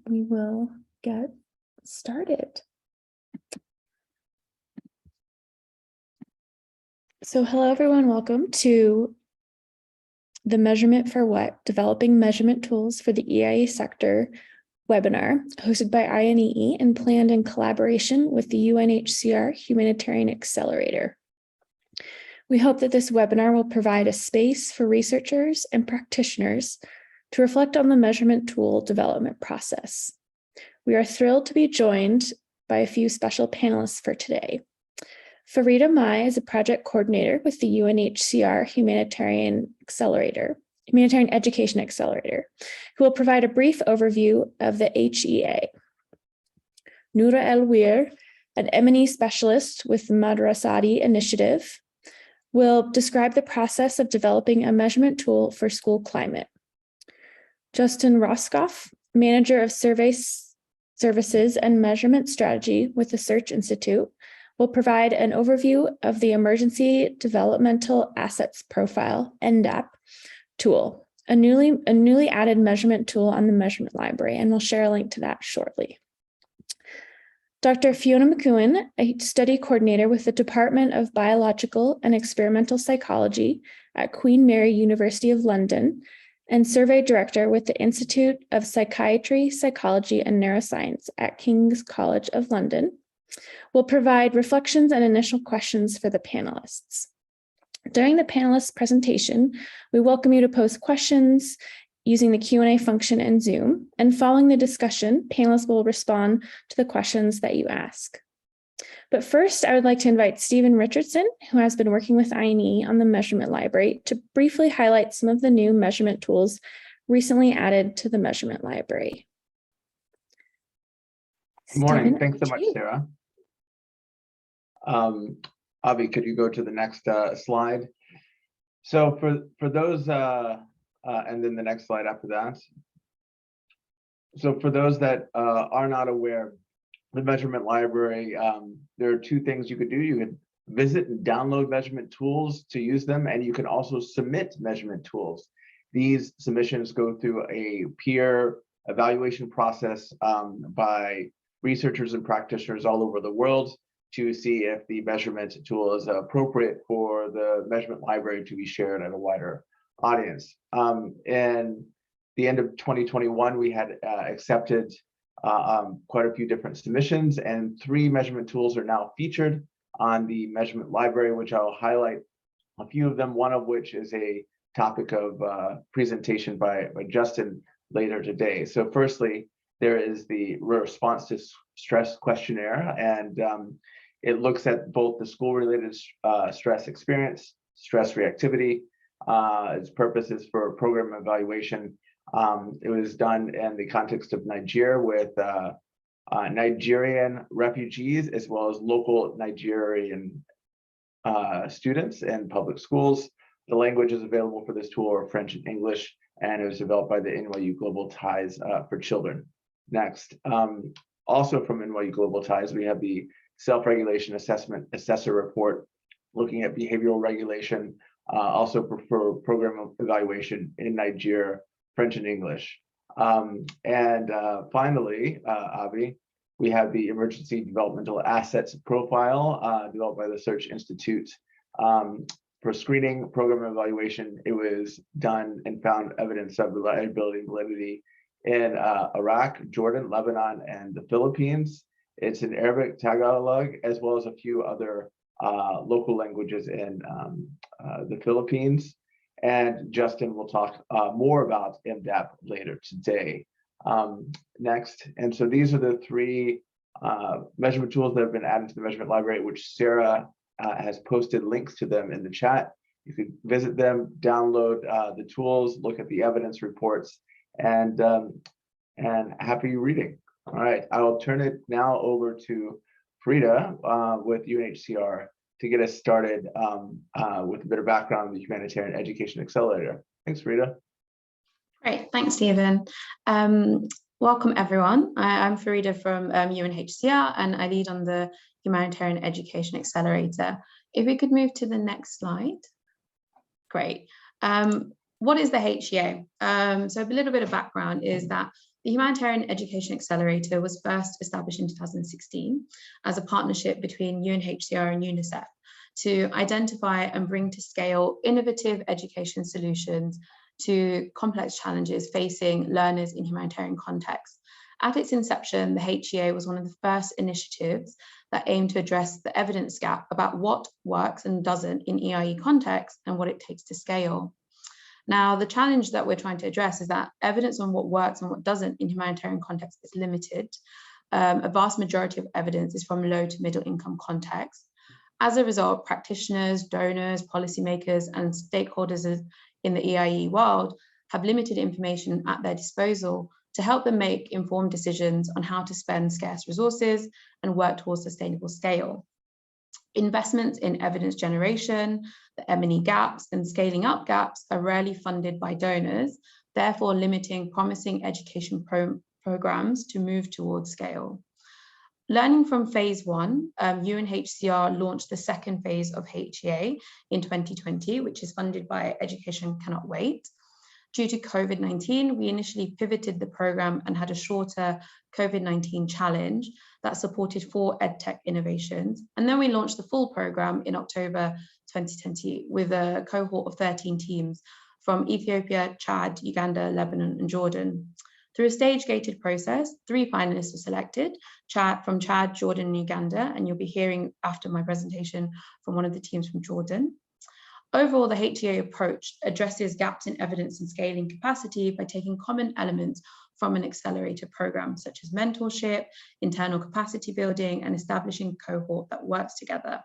we will get started. So hello, everyone. Welcome to the Measurement for What? Developing Measurement Tools for the EiE Sector webinar hosted by INEE and planned in collaboration with the UNHCR Humanitarian Accelerator. We hope that this webinar will provide a space for researchers and practitioners to reflect on the measurement tool development process. We are thrilled to be joined by a few special panelists for today. Fareeda Miah is a project coordinator with the UNHCR Humanitarian Education Accelerator, who will provide a brief overview of the HEA. Noora El Wer, an M&E Specialist with the Madrasati Initiative, will describe the process of developing a measurement tool for school climate. Justin Roskopf, Manager of Survey Services and Measurement Strategy with the Search Institute, will provide an overview of the Emergency Developmental Assets Profile, EmDAP, tool, a newly added measurement tool on the measurement library, and we'll share a link to that shortly. Dr. Fiona McEwen, a study coordinator with the Department of Biological and Experimental Psychology at Queen Mary University of London, and survey director with the Institute of Psychiatry, Psychology, and Neuroscience at King's College of London, will provide reflections and initial questions for the panelists. During the panelists' presentation, we welcome you to post questions using the Q&A function in Zoom, and following the discussion, panelists will respond to the questions that you ask. But first, I would like to invite Stephen Richardson, who has been working with INEE on the measurement library, to briefly highlight some of the new measurement tools recently added to the measurement library. Good morning. Stephen, thanks so much, Sarah. Avi, could you go to the next slide? So for those, and then the next slide after that. So for those that are not aware, the measurement library, there are two things you could do. You could visit and download measurement tools to use them, and you can also submit measurement tools. These submissions go through a peer evaluation process by researchers and practitioners all over the world to see if the measurement tool is appropriate for the measurement library to be shared at a wider audience. In the end of 2021, we had accepted quite a few different submissions, and 3 measurement tools are now featured on the measurement library, which I'll highlight a few of them, one of which is a topic of presentation by Justin later today. So firstly, there is the response to stress questionnaire, and it looks at both the school-related stress experience, stress reactivity. Its purpose is for program evaluation. It was done in the context of Nigeria with Nigerian refugees as well as local Nigerian students in public schools. The languages available for this tool are French and English, and it was developed by the NYU Global Ties for Children. Next, also from NYU Global Ties, we have the Self-Regulation Assessment Assessor report looking at behavioral regulation, also for program evaluation in Nigeria, French and English. Finally, Avi, we have the Emergency Developmental Assets Profile developed by the Search Institute. For screening program evaluation, it was done and found evidence of reliability and validity in Iraq, Jordan, Lebanon, and the Philippines. It's in Arabic, Tagalog, as well as a few other local languages in the Philippines. And Justin will talk more about EmDAP later today. Next, and so these are the 3 measurement tools that have been added to the measurement library, which Sarah has posted links to them in the chat. You can visit them, download the tools, look at the evidence reports, and happy reading. All right, I will turn it now over to Fareeda with UNHCR to get us started with a bit of background on the Humanitarian Education Accelerator. Thanks, Fareeda. Great, thanks, Stephen. Welcome, everyone. I'm Fareeda from UNHCR, and I lead on the Humanitarian Education Accelerator. If we could move to the next slide. Great. What is the HEA? So a little bit of background is that The Humanitarian Education Accelerator was first established in 2016 as a partnership between UNHCR and UNICEF to identify and bring to scale innovative education solutions to complex challenges facing learners in humanitarian contexts. At its inception, the HEA was one of the first initiatives that aimed to address the evidence gap about what works and doesn't in EiE context and what it takes to scale. Now, the challenge that we're trying to address is that evidence on what works and what doesn't in humanitarian context is limited. A vast majority of evidence is from low to middle income contexts. As a result, practitioners, donors, policymakers, and stakeholders in the EiE world have limited information at their disposal to help them make informed decisions on how to spend scarce resources and work towards sustainable scale. Investments in evidence generation, the M&E gaps, and scaling up gaps are rarely funded by donors, therefore limiting promising education programs to move towards scale. Learning from phase one, UNHCR launched the second phase of HEA in 2020, which is funded by Education Cannot Wait. Due to COVID-19, we initially pivoted the program and had a shorter COVID-19 challenge that supported 4 EdTech innovations. And then we launched the full program in October 2020 with a cohort of 13 teams from Ethiopia, Chad, Uganda, Lebanon, and Jordan. Through a stage-gated process, 3 finalists were selected from Chad, Jordan, and Uganda, and you'll be hearing after my presentation from one of the teams from Jordan. Overall, the HEA approach addresses gaps in evidence and scaling capacity by taking common elements from an accelerator program, such as mentorship, internal capacity building, and establishing a cohort that works together,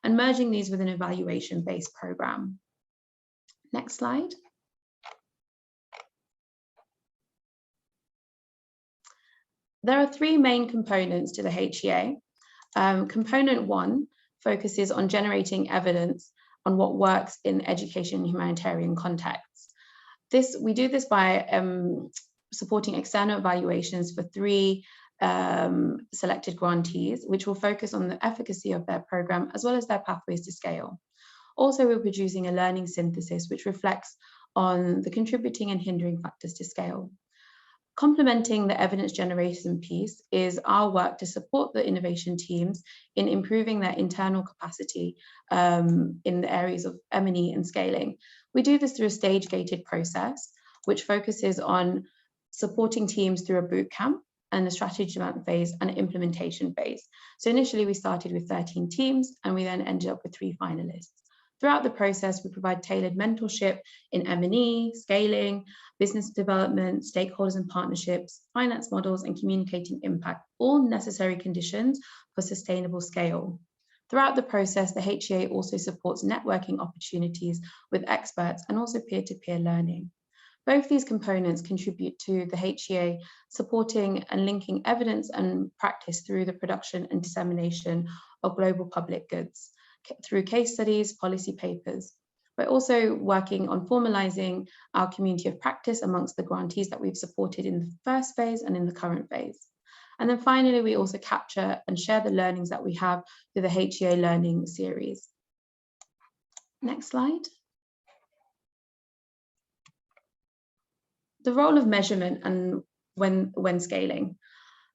and merging these with an evaluation-based program. Next slide. There are 3 main components to the HEA. Component 1 focuses on generating evidence on what works in education and humanitarian contexts. We do this by supporting external evaluations for 3 selected grantees, which will focus on the efficacy of their program as well as their pathways to scale. Also, we're producing a learning synthesis which reflects on the contributing and hindering factors to scale. Complementing the evidence generation piece is our work to support the innovation teams in improving their internal capacity in the areas of M&E and scaling. We do this through a stage-gated process, which focuses on supporting teams through a boot camp and a strategy development phase and an implementation phase. So initially we started with 13 teams and we then ended up with 3 finalists. Throughout the process, we provide tailored mentorship in M&E, scaling, business development, stakeholders and partnerships, finance models, and communicating impact, all necessary conditions for sustainable scale. Throughout the process, the HEA also supports networking opportunities with experts and also peer-to-peer learning. Both these components contribute to the HEA supporting and linking evidence and practice through the production and dissemination of global public goods, through case studies, policy papers. We're also working on formalizing our community of practice amongst the grantees that we've supported in the first phase and in the current phase. And then finally, we also capture and share the learnings that we have through the HEA learning series. Next slide. The role of measurement and when scaling.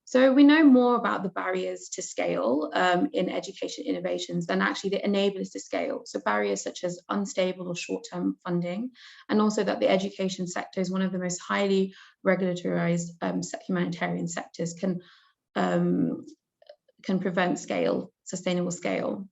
So we know more about the barriers to scale in education innovations than actually the enablers to scale. So barriers such as unstable or short-term funding, and also that the education sector is one of the most highly regulatorized humanitarian sectors can prevent sustainable scale.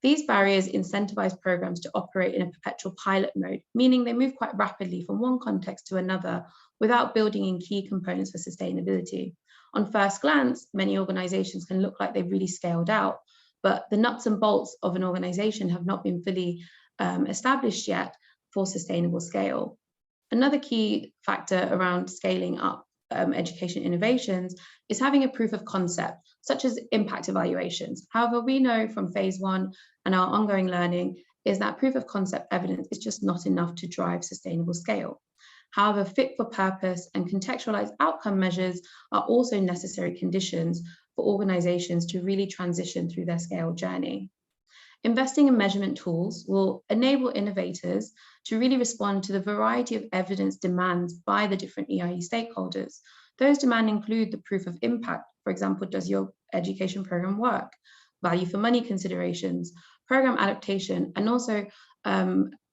These barriers incentivize programs to operate in a perpetual pilot mode, meaning they move quite rapidly from one context to another without building in key components for sustainability. On first glance, many organizations can look like they've really scaled out, but the nuts and bolts of an organization have not been fully established yet for sustainable scale. Another key factor around scaling up education innovations is having a proof of concept, such as impact evaluations. However, we know from phase 1 and our ongoing learning is that proof of concept evidence is just not enough to drive sustainable scale. However, fit for purpose and contextualized outcome measures are also necessary conditions for organizations to really transition through their scale journey. Investing in measurement tools will enable innovators to really respond to the variety of evidence demands by the different EiE stakeholders. Those demands include the proof of impact. For example, does your education program work? Value for money considerations, program adaptation, and also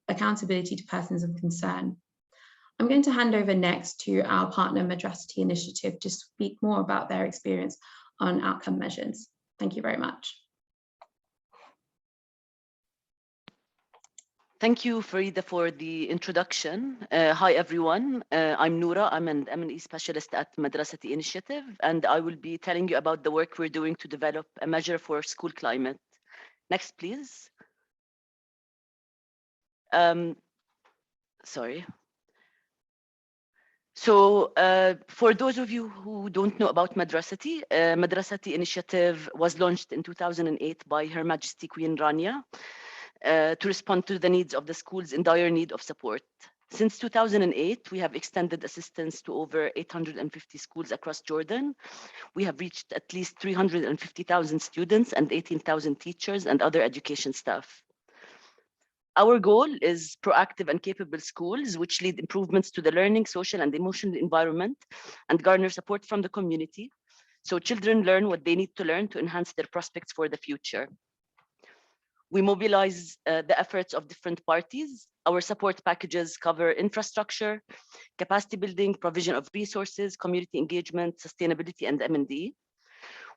accountability to persons of concern. I'm going to hand over next to our partner Madrasati Initiative to speak more about their experience on outcome measures. Thank you very much. Thank you, Fareeda, for the introduction. Hi, everyone. I'm Noora. I'm an M&E Specialist at Madrasati Initiative, and I will be telling you about the work we're doing to develop a measure for school climate. Next, please. Sorry. So for those of you who don't know about Madrasati, Madrasati Initiative was launched in 2008 by Her Majesty Queen Rania to respond to the needs of the schools in dire need of support. Since 2008, we have extended assistance to over 850 schools across Jordan. We have reached at least 350,000 students and 18,000 teachers and other education staff. Our goal is proactive and capable schools which lead improvements to the learning, social, and emotional environment and garner support from the community, so children learn what they need to learn to enhance their prospects for the future. We mobilize the efforts of different parties. Our support packages cover infrastructure, capacity building, provision of resources, community engagement, sustainability, and M&E.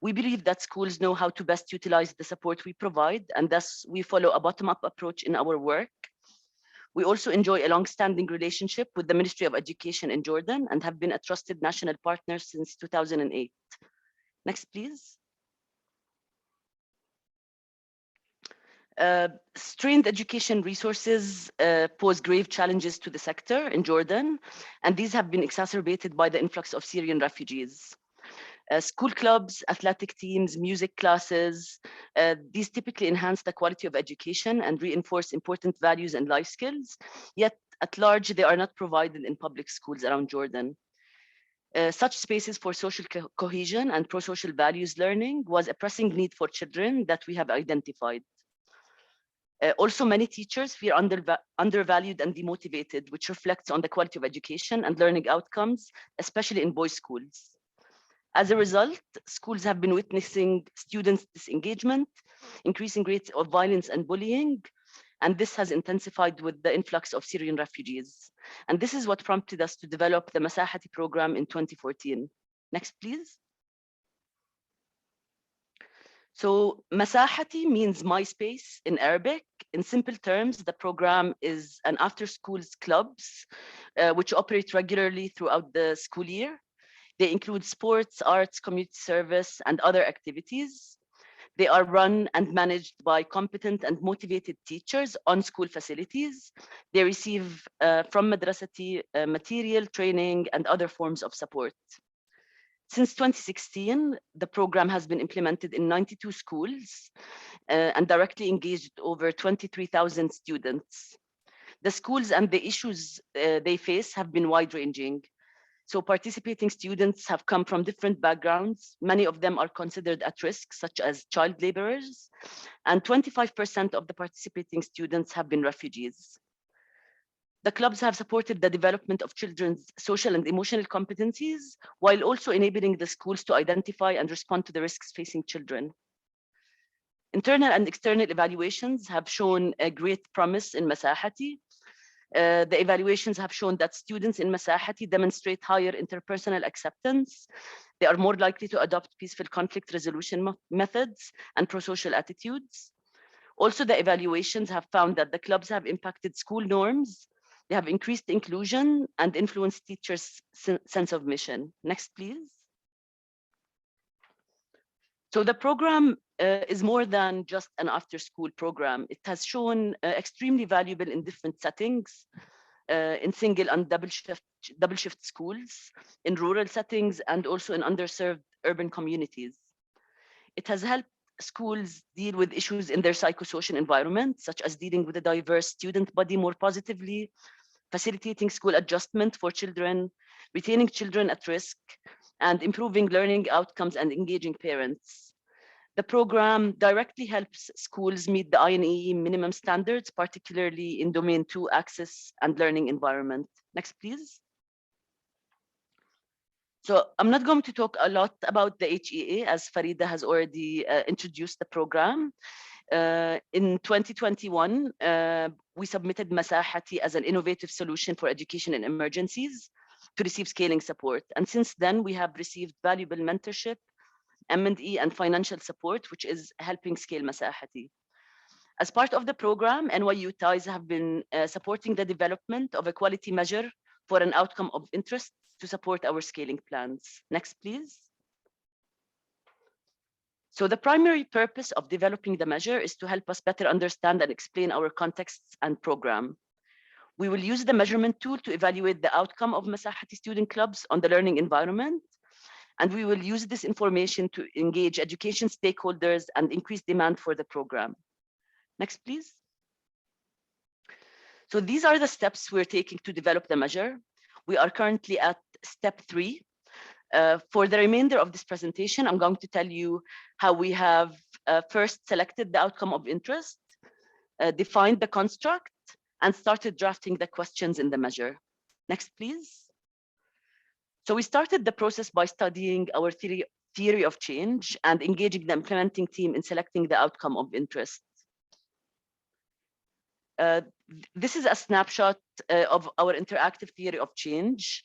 We believe that schools know how to best utilize the support we provide, and thus we follow a bottom-up approach in our work. We also enjoy a long-standing relationship with the Ministry of Education in Jordan and have been a trusted national partner since 2008. Next, please. Strained education resources pose grave challenges to the sector in Jordan, and these have been exacerbated by the influx of Syrian refugees. School clubs, athletic teams, music classes, these typically enhance the quality of education and reinforce important values and life skills, yet at large they are not provided in public schools around Jordan. Such spaces for social cohesion and pro-social values learning was a pressing need for children that we have identified. Also, many teachers feel undervalued and demotivated, which reflects on the quality of education and learning outcomes, especially in boys' schools. As a result, schools have been witnessing students' disengagement, increasing rates of violence and bullying, and this has intensified with the influx of Syrian refugees. And this is what prompted us to develop the Masahati program in 2014. Next, please. So Masahati means my space in Arabic. In simple terms, the program is an after-schools clubs which operate regularly throughout the school year. They include sports, arts, community service, and other activities. They are run and managed by competent and motivated teachers on school facilities. They receive from Madrasati material, training, and other forms of support. Since 2016, the program has been implemented in 92 schools and directly engaged over 23,000 students. The schools and the issues they face have been wide-ranging. So participating students have come from different backgrounds. Many of them are considered at risk, such as child laborers, and 25% of the participating students have been refugees. The clubs have supported the development of children's social and emotional competencies, while also enabling the schools to identify and respond to the risks facing children. Internal and external evaluations have shown a great promise in Masahati. The evaluations have shown that students in Masahati demonstrate higher interpersonal acceptance. They are more likely to adopt peaceful conflict resolution methods and pro-social attitudes. Also, the evaluations have found that the clubs have impacted school norms. They have increased inclusion and influenced teachers' sense of mission. Next, please. So the program is more than just an after-school program. It has shown extremely valuable in different settings, in single and double shift schools, in rural settings, and also in underserved urban communities. It has helped schools deal with issues in their psychosocial environment, such as dealing with a diverse student body more positively, facilitating school adjustment for children, retaining children at risk, and improving learning outcomes and engaging parents. The program directly helps schools meet the INEE minimum standards, particularly in Domain 2 access and learning environment. Next, please. So I'm not going to talk a lot about the HEA, as Fareeda has already introduced the program. In 2021, we submitted Masahati as an innovative solution for education in emergencies to receive scaling support. And since then, we have received valuable mentorship, M&E, and financial support, which is helping scale Masahati. As part of the program, NYU ties have been supporting the development of a quality measure for an outcome of interest to support our scaling plans. Next, please. So the primary purpose of developing the measure is to help us better understand and explain our contexts and program. We will use the measurement tool to evaluate the outcome of Masahati student clubs on the learning environment. And we will use this information to engage education stakeholders and increase demand for the program. Next, please. So these are the steps we're taking to develop the measure. We are currently at step 3. For the remainder of this presentation, I'm going to tell you how we have first selected the outcome of interest, defined the construct, and started drafting the questions in the measure. Next, please. So we started the process by studying our theory of change and engaging the implementing team in selecting the outcome of interest. This is a snapshot of our interactive theory of change.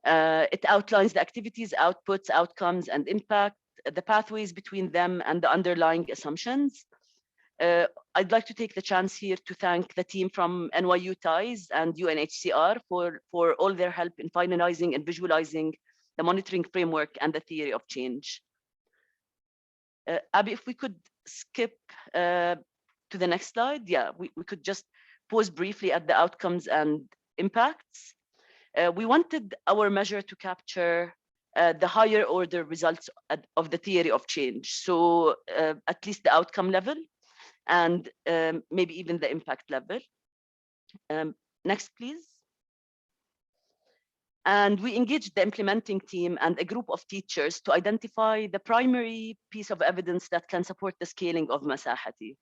It outlines the activities, outputs, outcomes, and impact, the pathways between them, and the underlying assumptions. I'd like to take the chance here to thank the team from NYU Ties and UNHCR for all their help in finalizing and visualizing the monitoring framework and the theory of change. Abby, if we could skip to the next slide. Yeah, we could just pause briefly at the outcomes and impacts. We wanted our measure to capture the higher order results of the theory of change. So at least the outcome level and maybe even the impact level. Next, please. And we engaged the implementing team and a group of teachers to identify the primary piece of evidence that can support the scaling of Masahati.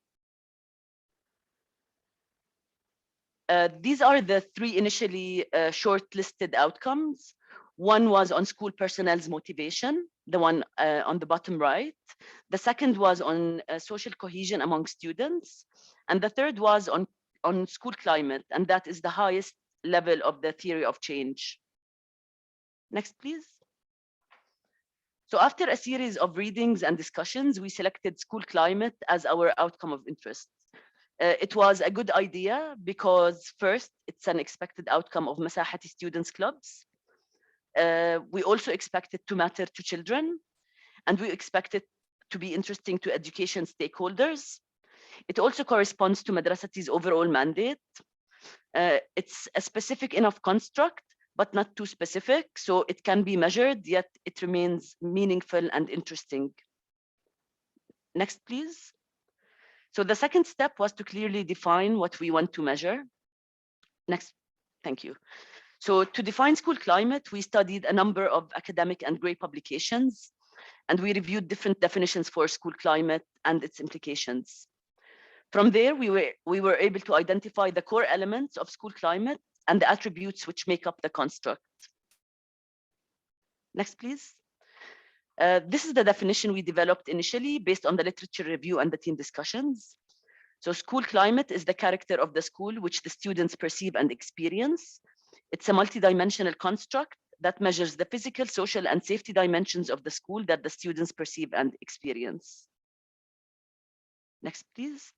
These are the 3 initially shortlisted outcomes. One was on school personnel's motivation, the one on the bottom right. The second was on social cohesion among students. And the third was on school climate, and that is the highest level of the theory of change. Next, please. So after a series of readings and discussions, we selected school climate as our outcome of interest. It was a good idea because first, it's an expected outcome of Masahati students clubs. We also expect it to matter to children, and we expect it to be interesting to education stakeholders. It also corresponds to Madrasati's overall mandate. It's a specific enough construct, but not too specific, so it can be measured, yet it remains meaningful and interesting. Next, please. So the second step was to clearly define what we want to measure. Next, thank you. So to define school climate, we studied a number of academic and grade publications, and we reviewed different definitions for school climate and its implications. From there, we were able to identify the core elements of school climate and the attributes which make up the construct. Next, please. This is the definition we developed initially based on the literature review and the team discussions. So school climate is the character of the school which the students perceive and experience. It's a multidimensional construct that measures the physical, social, and safety dimensions of the school that the students perceive and experience. Next, please.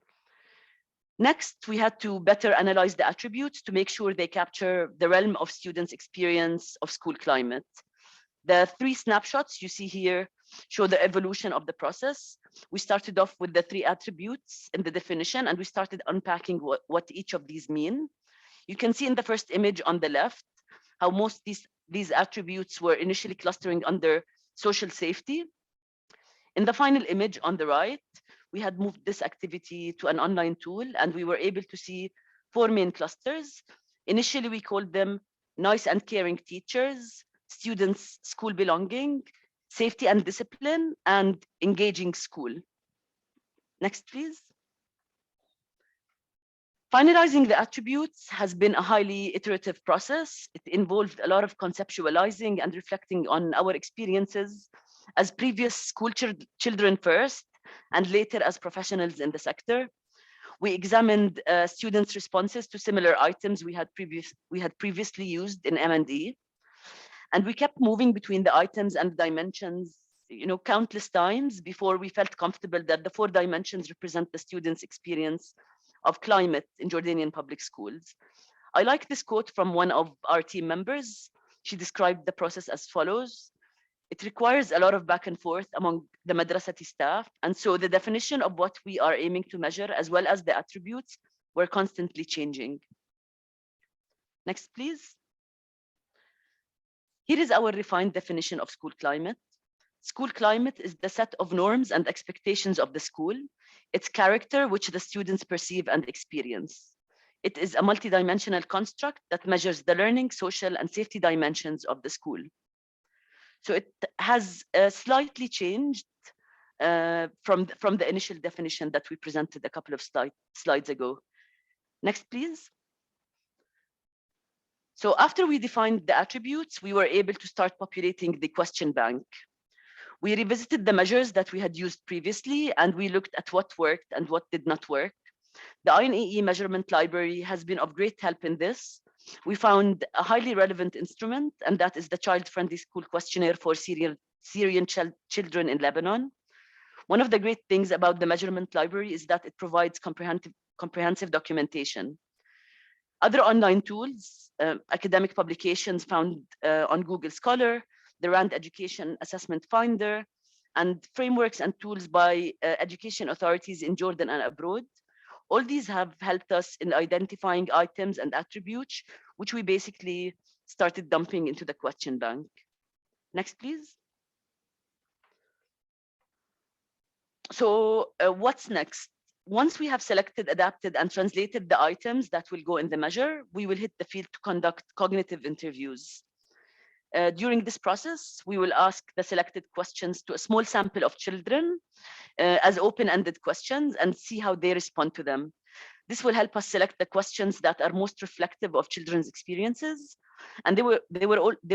Next, we had to better analyze the attributes to make sure they capture the realm of students' experience of school climate. The 3 snapshots you see here show the evolution of the process. We started off with the 3 attributes in the definition, and we started unpacking what each of these mean. You can see in the first image on the left how most these attributes were initially clustering under social safety. In the final image on the right, we had moved this activity to an online tool, and we were able to see 4 main clusters. Initially, we called them nice and caring teachers, students' school belonging, safety and discipline, and engaging school. Next, please. Finalizing the attributes has been a highly iterative process. It involved a lot of conceptualizing and reflecting on our experiences as previous school children first, and later as professionals in the sector. We examined students' responses to similar items we had previously used in M&E, and we kept moving between the items and dimensions, countless times before we felt comfortable that the 4 dimensions represent the students' experience of climate in Jordanian public schools. I like this quote from one of our team members. She described the process as follows: it requires a lot of back and forth among the Madrasati staff, and so the definition of what we are aiming to measure, as well as the attributes, were constantly changing. Next, please. Here is our refined definition of school climate. School climate is the set of norms and expectations of the school, its character, which the students perceive and experience. It is a multidimensional construct that measures the learning, social, and safety dimensions of the school. So it has slightly changed from the initial definition that we presented a couple of slides ago. Next, please. So after we defined the attributes, we were able to start populating the question bank. We revisited the measures that we had used previously, and we looked at what worked and what did not work. The INEE measurement library has been of great help in this. We found a highly relevant instrument, and that is the child-friendly school questionnaire for Syrian children in Lebanon. One of the great things about the measurement library is that it provides comprehensive documentation. Other online tools, academic publications found on Google Scholar, the RAND Education Assessment Finder, and frameworks and tools by education authorities in Jordan and abroad. All these have helped us in identifying items and attributes, which we basically started dumping into the question bank. Next, please. So what's next? Once we have selected, adapted, and translated the items that will go in the measure, we will hit the field to conduct cognitive interviews. During this process, we will ask the selected questions to a small sample of children as open-ended questions and see how they respond to them. This will help us select the questions that are most reflective of children's experiences, and they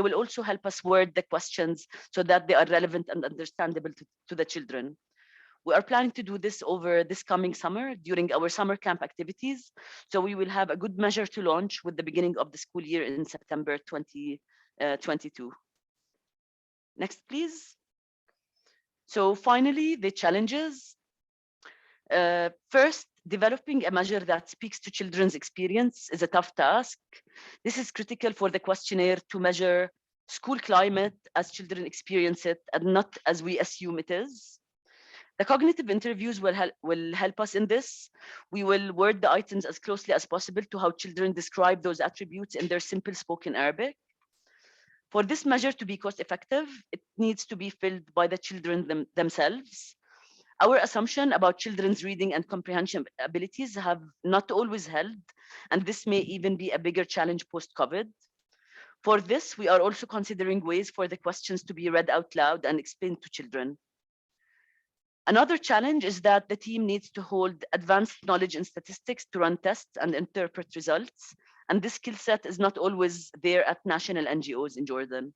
will also help us word the questions so that they are relevant and understandable to the children. We are planning to do this over this coming summer during our summer camp activities, so we will have a good measure to launch with the beginning of the school year in September 2022. Next, please. So finally, the challenges. First, developing a measure that speaks to children's experience is a tough task. This is critical for the questionnaire to measure school climate as children experience it and not as we assume it is. The cognitive interviews will help us in this. We will word the items as closely as possible to how children describe those attributes in their simple spoken Arabic. For this measure to be cost effective, it needs to be filled by the children themselves. Our assumption about children's reading and comprehension abilities have not always held, and this may even be a bigger challenge post-COVID. For this, we are also considering ways for the questions to be read out loud and explained to children. Another challenge is that the team needs to hold advanced knowledge in statistics to run tests and interpret results, and this skill set is not always there at national NGOs in Jordan.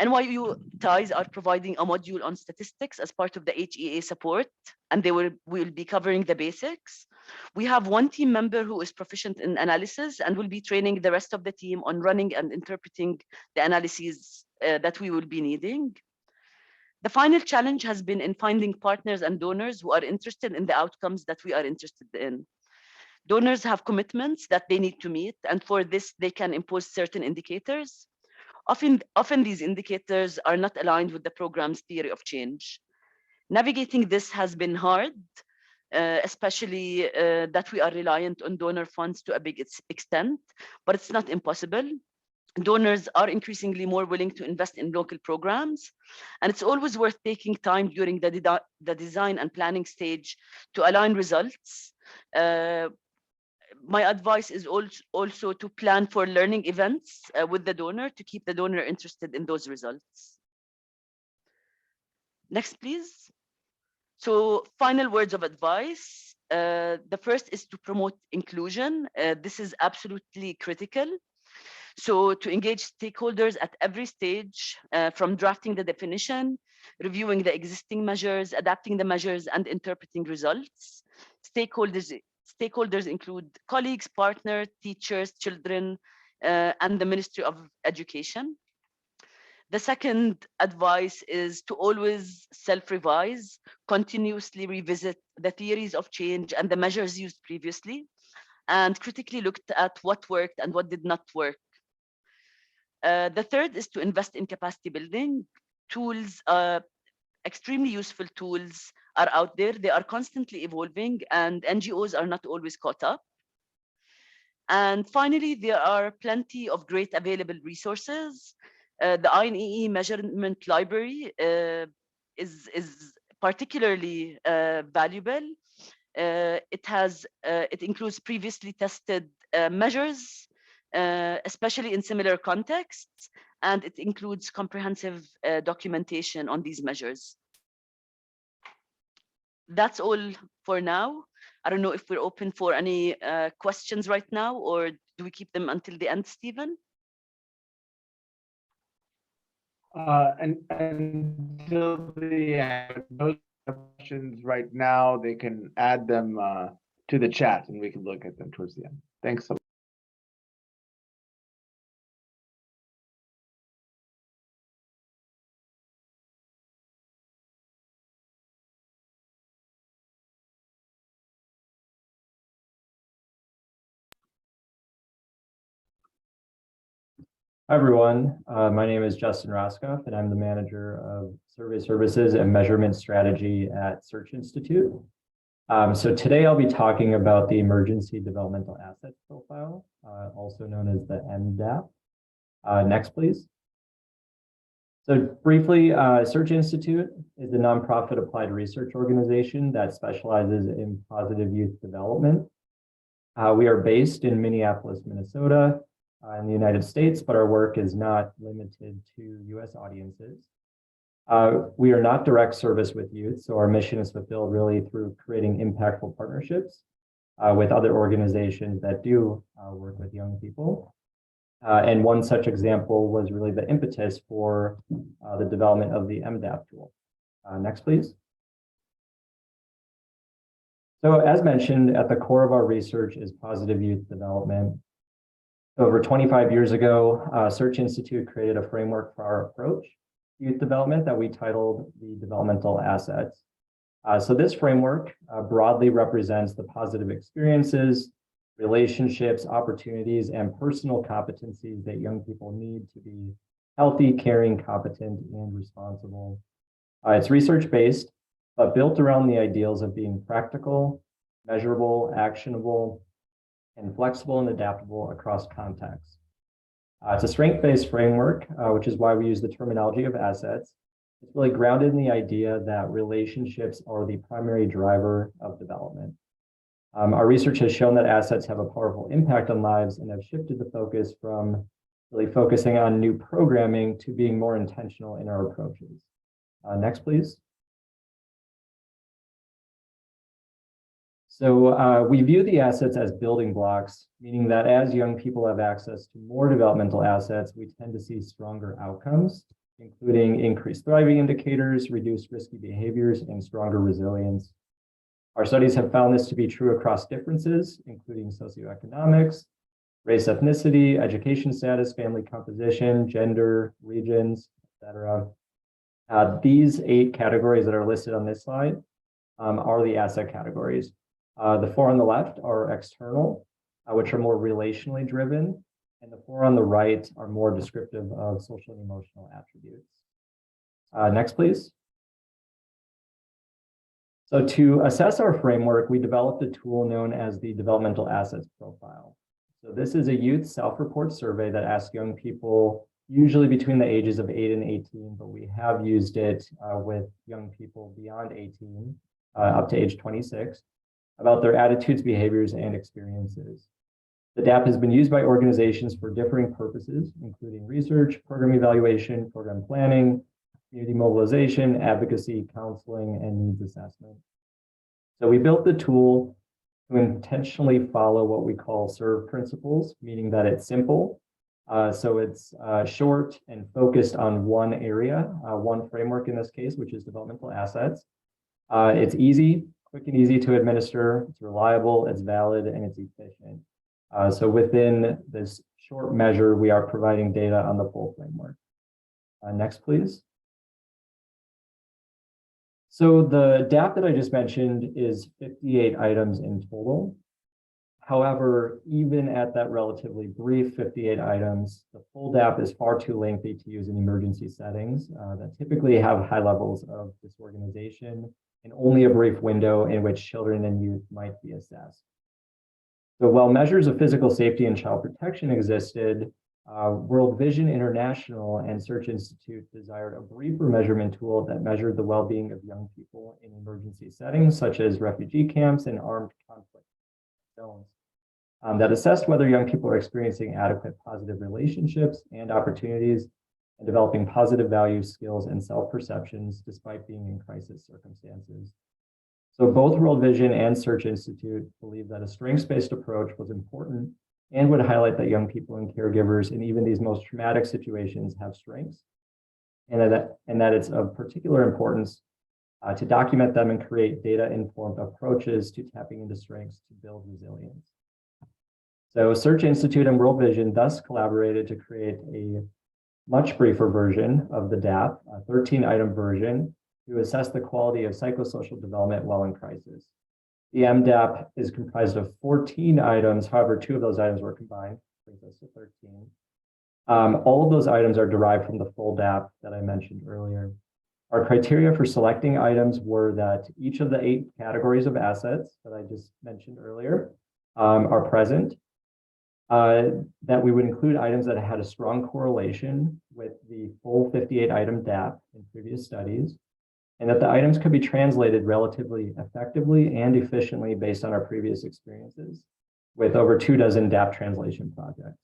NYU TIEs are providing a module on statistics as part of the HEA support, and they will be covering the basics. We have one team member who is proficient in analysis and will be training the rest of the team on running and interpreting the analyses that we will be needing. The final challenge has been in finding partners and donors who are interested in the outcomes that we are interested in. Donors have commitments that they need to meet, and for this, they can impose certain indicators. Often these indicators are not aligned with the program's theory of change. Navigating this has been hard, especially that we are reliant on donor funds to a big extent, but it's not impossible. Donors are increasingly more willing to invest in local programs, and it's always worth taking time during the design and planning stage to align results. My advice is also to plan for learning events with the donor to keep the donor interested in those results. Next, please. So final words of advice. The first is to promote inclusion. This is absolutely critical. So to engage stakeholders at every stage, from drafting the definition, reviewing the existing measures, adapting the measures, and interpreting results. Stakeholders include colleagues, partners, teachers, children, and the Ministry of Education. The second advice is to always self-revise, continuously revisit the theories of change and the measures used previously, and critically looked at what worked and what did not work. The third is to invest in capacity building. Tools, extremely useful tools are out there. They are constantly evolving and NGOs are not always caught up. And finally, there are plenty of great available resources. The INEE measurement library is particularly valuable. It includes previously tested measures, especially in similar contexts, and it includes comprehensive documentation on these measures. That's all for now. I don't know if we're open for any questions right now, or do we keep them until the end, Stephen? And until the end, those questions right now, they can add them to the chat and we can look at them towards the end. Thanks so much. Hi, everyone. My name is Justin Roskopf, and I'm the manager of Survey Services and Measurement Strategy at Search Institute. So today I'll be talking about the Emergency Developmental Assets Profile, also known as the EmDAP. Next, please. So briefly, Search Institute is a nonprofit applied research organization that specializes in positive youth development. We are based in Minneapolis, Minnesota, in the United States, but our work is not limited to US audiences. We are not direct service with youth, so our mission is fulfilled really through creating impactful partnerships with other organizations that do work with young people. And one such example was really the impetus for the development of the MDAP tool. Next, please. So as mentioned, at the core of our research is positive youth development. Over 25 years ago, Search Institute created a framework for our approach to youth development that we titled the Developmental Assets. So this framework broadly represents the positive experiences, relationships, opportunities, and personal competencies that young people need to be healthy, caring, competent, and responsible. It's research-based, but built around the ideals of being practical, measurable, actionable, and flexible and adaptable across contexts. It's a strength-based framework, which is why we use the terminology of assets. It's really grounded in the idea that relationships are the primary driver of development. Our research has shown that assets have a powerful impact on lives and have shifted the focus from really focusing on new programming to being more intentional in our approaches. Next, please. So we view the assets as building blocks, meaning that as young people have access to more developmental assets, we tend to see stronger outcomes, including increased thriving indicators, reduced risky behaviors, and stronger resilience. Our studies have found this to be true across differences, including socioeconomics, race, ethnicity, education status, family composition, gender, regions, etc. These 8 categories that are listed on this slide are the asset categories. The 4 on the left are external, which are more relationally driven, and the 4 on the right are more descriptive of social and emotional attributes. Next, please. So to assess our framework, we developed a tool known as the Developmental Assets Profile. So this is a youth self-report survey that asks young people, usually between the ages of 8 and 18, but we have used it with young people beyond 18, up to age 26, about their attitudes, behaviors, and experiences. The DAP has been used by organizations for differing purposes, including research, program evaluation, program planning, community mobilization, advocacy, counseling, and needs assessment. So we built the tool to intentionally follow what we call SERVE principles, meaning that it's simple. So it's short and focused on one area, one framework in this case, which is developmental assets. It's easy, quick and easy to administer, it's reliable, it's valid, and it's efficient. So within this short measure, we are providing data on the full framework. Next, please. So the DAP that I just mentioned is 58 items in total. However, even at that relatively brief 58 items, the full DAP is far too lengthy to use in emergency settings that typically have high levels of disorganization and only a brief window in which children and youth might be assessed. So while measures of physical safety and child protection existed, World Vision International and Search Institute desired a briefer measurement tool that measured the well-being of young people in emergency settings, such as refugee camps and armed conflict zones, that assessed whether young people are experiencing adequate positive relationships and opportunities and developing positive values, skills, and self-perceptions despite being in crisis circumstances. So both World Vision and Search Institute believe that a strengths-based approach was important and would highlight that young people and caregivers in even these most traumatic situations have strengths, and that it's of particular importance to document them and create data-informed approaches to tapping into strengths to build resilience. So Search Institute and World Vision thus collaborated to create a much briefer version of the DAP, a 13-item version, to assess the quality of psychosocial development while in crisis. The MDAP is comprised of 14 items. However, 2 of those items were combined, brings us to 13. All of those items are derived from the full DAP that I mentioned earlier. Our criteria for selecting items were that each of the 8 categories of assets that I just mentioned earlier are present, that we would include items that had a strong correlation with the full 58-item DAP in previous studies, and that the items could be translated relatively effectively and efficiently based on our previous experiences with over 24 DAP translation projects.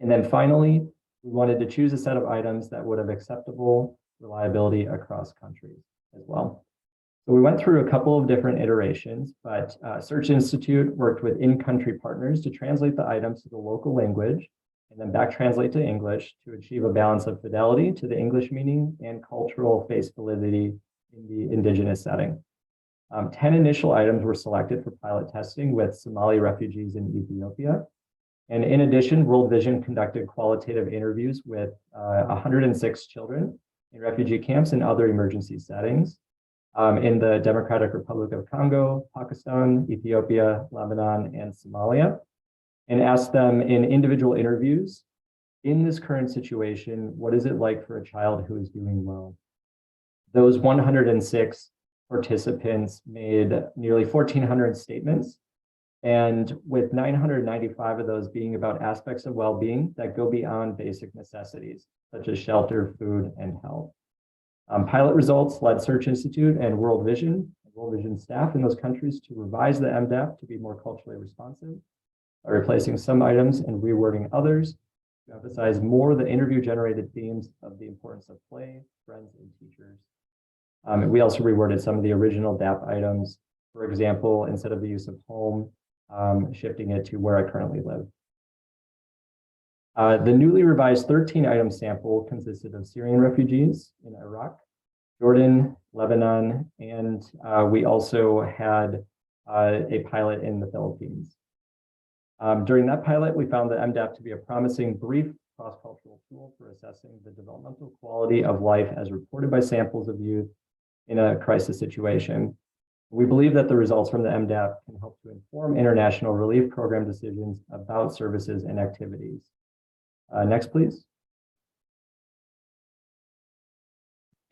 And then finally, we wanted to choose a set of items that would have acceptable reliability across countries as well. So we went through a couple of different iterations, but Search Institute worked with in-country partners to translate the items to the local language and then back translate to English to achieve a balance of fidelity to the English meaning and cultural face validity in the indigenous setting. 10 initial items were selected for pilot testing with Somali refugees in Ethiopia. And in addition, World Vision conducted qualitative interviews with 106 children in refugee camps and other emergency settings in the Democratic Republic of Congo, Pakistan, Ethiopia, Lebanon, and Somalia, and asked them in individual interviews, in this current situation, what is it like for a child who is doing well? Those 106 participants made nearly 1,400 statements, and with 995 of those being about aspects of well-being that go beyond basic necessities, such as shelter, food, and health. Pilot results led Search Institute and World Vision staff in those countries to revise the MDAP to be more culturally responsive, by replacing some items and rewording others to emphasize more the interview-generated themes of the importance of play, friends, and teachers. And we also reworded some of the original DAP items. For example, instead of the use of home, shifting it to where I currently live. The newly revised 13-item sample consisted of Syrian refugees in Iraq, Jordan, Lebanon, and we also had a pilot in the Philippines. During that pilot, we found the MDAP to be a promising brief cross-cultural tool for assessing the developmental quality of life as reported by samples of youth in a crisis situation. We believe that the results from the MDAP can help to inform international relief program decisions about services and activities. Next, please.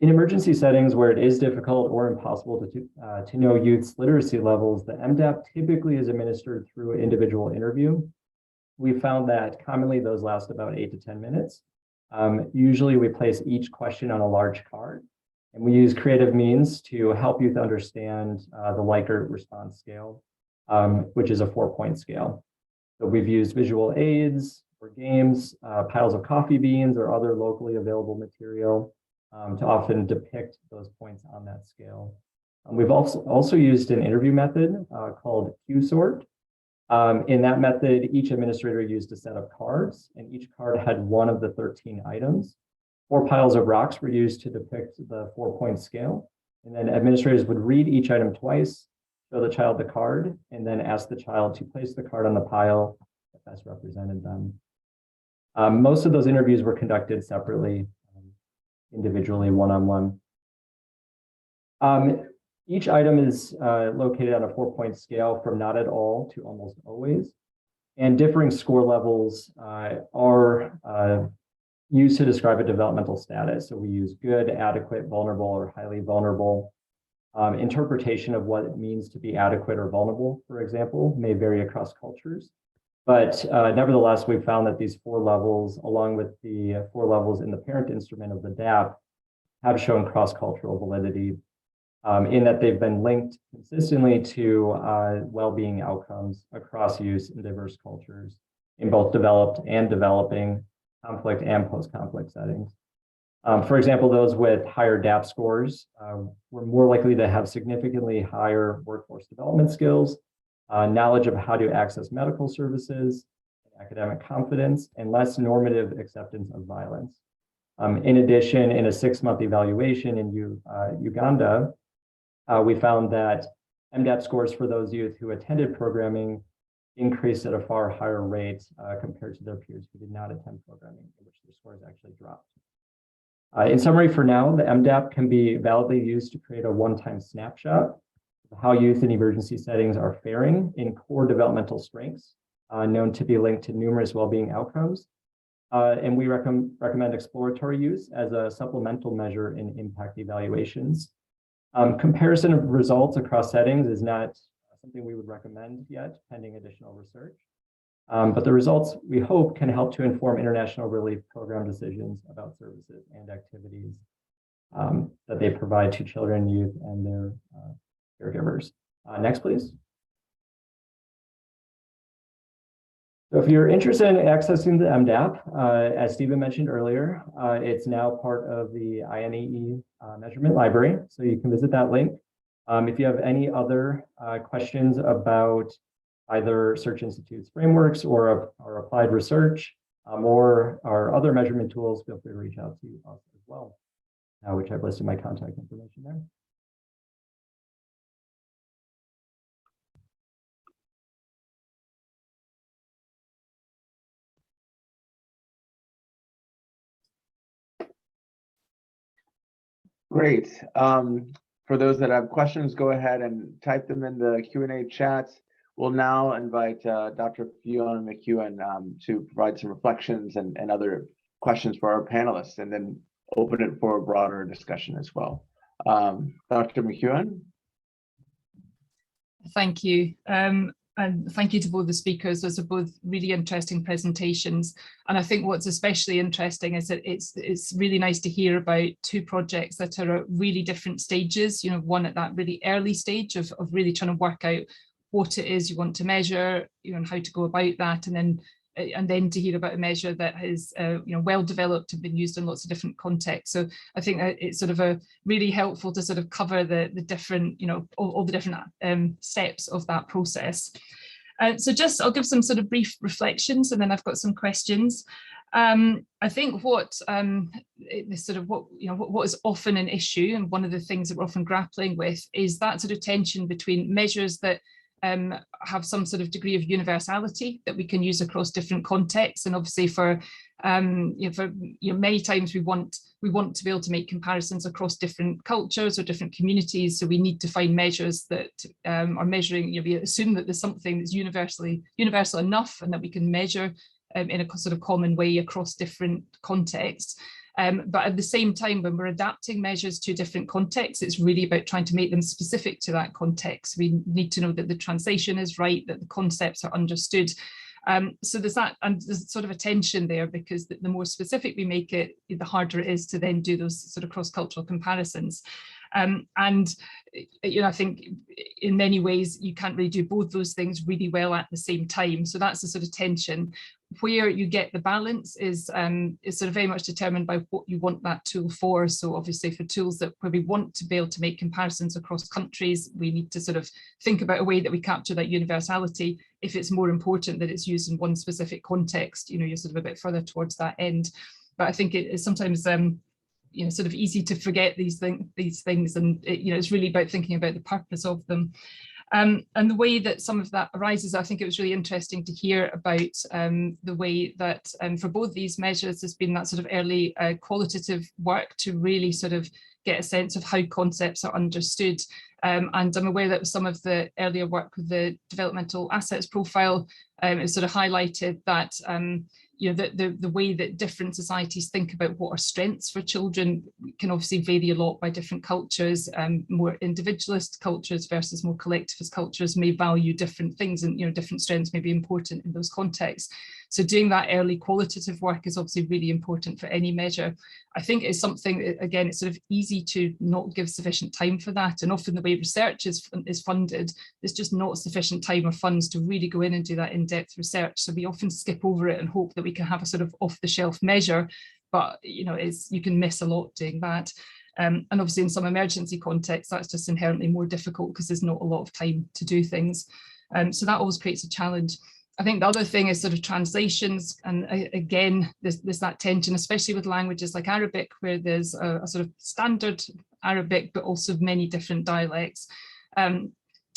In emergency settings where it is difficult or impossible to know youth's literacy levels, the MDAP typically is administered through an individual interview. We found that commonly those last about 8 to 10 minutes. Usually we place each question on a large card, and we use creative means to help youth understand the Likert response scale, which is a 4-point scale. So we've used visual aids or games, piles of coffee beans or other locally available material to often depict those points on that scale. We've also used an interview method called Q-sort. In that method, each administrator used a set of cards, and each card had one of the 13 items. 4 piles of rocks were used to depict the 4-point scale. And then administrators would read each item twice, show the child the card, and then ask the child to place the card on the pile that best represented them. Most of those interviews were conducted separately, individually, one-on-one. Each item is located on a 4-point scale from not at all to almost always. And differing score levels are used to describe a developmental status. So we use good, adequate, vulnerable, or highly vulnerable. Interpretation of what it means to be adequate or vulnerable, for example, may vary across cultures. But nevertheless, we've found that these 4 levels, along with the 4 levels in the parent instrument of the Mdap, have shown cross-cultural validity in that they've been linked consistently to well-being outcomes across use in diverse cultures in both developed and developing, conflict and post-conflict settings. For example, those with higher DAP scores were more likely to have significantly higher workforce development skills, knowledge of how to access medical services, academic confidence, and less normative acceptance of violence. In addition, in a 6-month evaluation in Uganda, we found that MDAP scores for those youth who attended programming increased at a far higher rate compared to their peers who did not attend programming, in which their scores actually dropped. In summary, for now, the MDAP can be validly used to create a one-time snapshot of how youth in emergency settings are faring in core developmental strengths, known to be linked to numerous well-being outcomes. And we recommend exploratory use as a supplemental measure in impact evaluations. Comparison of results across settings is not something we would recommend yet, pending additional research. But the results, we hope, can help to inform international relief program decisions about services and activities that they provide to children, youth, and their caregivers. Next, please. So if you're interested in accessing the MDAP, as Stephen mentioned earlier, it's now part of the INEE measurement library, so you can visit that link. If you have any other questions about either Search Institute's frameworks or our applied research or our other measurement tools, feel free to reach out to us as well, which I've listed my contact information there. Great. For those that have questions, go ahead and type them in the Q&A chat. We'll now invite Dr. Fiona McEwen to provide some reflections and other questions for our panelists, and then open it for a broader discussion as well. Dr. McEwen? Thank you. And thank you to both the speakers. Those are both really interesting presentations. And I think what's especially interesting is that it's really nice to hear about 2 projects that are at really different stages. You know, one at that really early stage of really trying to work out what it is you want to measure, you know, and how to go about that, and then to hear about a measure that is you know, well developed and been used in lots of different contexts. So I think that it's sort of really helpful to sort of cover the different, you know, all the different steps of that process. So just I'll give some sort of brief reflections, and then I've got some questions. I think what is often an issue, and one of the things that we're often grappling with, is that sort of tension between measures that have some sort of degree of universality that we can use across different contexts, and obviously for many times we want to be able to make comparisons across different cultures or different communities, so we need to find measures that are measuring, you know, we assume that there's something that's universal enough and that we can measure in a sort of common way across different contexts. But at the same time, when we're adapting measures to different contexts, it's really about trying to make them specific to that context. We need to know that the translation is right, that the concepts are understood. So there's that, and there's sort of a tension there, because the more specific we make it, the harder it is to then do those sort of cross-cultural comparisons. And you know, I think in many ways you can't really do both those things really well at the same time. So that's the sort of tension. where you get the balance is sort of very much determined by what you want that tool for. So obviously for tools that where we want to be able to make comparisons across countries, we need to sort of think about a way that we capture that universality. If it's more important that it's used in one specific context, you know, you're sort of a bit further towards that end. But I think it is sometimes you know, sort of easy to forget these things, and you know, it's really about thinking about the purpose of them. And the way that some of that arises, I think it was really interesting to hear about the way that for both these measures, there's been that sort of early qualitative work to really sort of get a sense of how concepts are understood. And I'm aware that some of the earlier work with the developmental assets profile has sort of highlighted that you know, the way that different societies think about what are strengths for children can obviously vary a lot by different cultures. More individualist cultures versus more collectivist cultures may value different things, and you know, different strengths may be important in those contexts. So doing that early qualitative work is obviously really important for any measure. I think it's something that, again, it's sort of easy to not give sufficient time for that. And often the way research is funded, there's just not sufficient time or funds to really go in and do that in-depth research. So we often skip over it and hope that we can have a sort of off-the-shelf measure, but you know, you can miss a lot doing that. And obviously in some emergency contexts, that's just inherently more difficult because there's not a lot of time to do things. So that always creates a challenge. I think the other thing is sort of translations, and again, there's that tension, especially with languages like Arabic, where there's a sort of standard Arabic, but also many different dialects.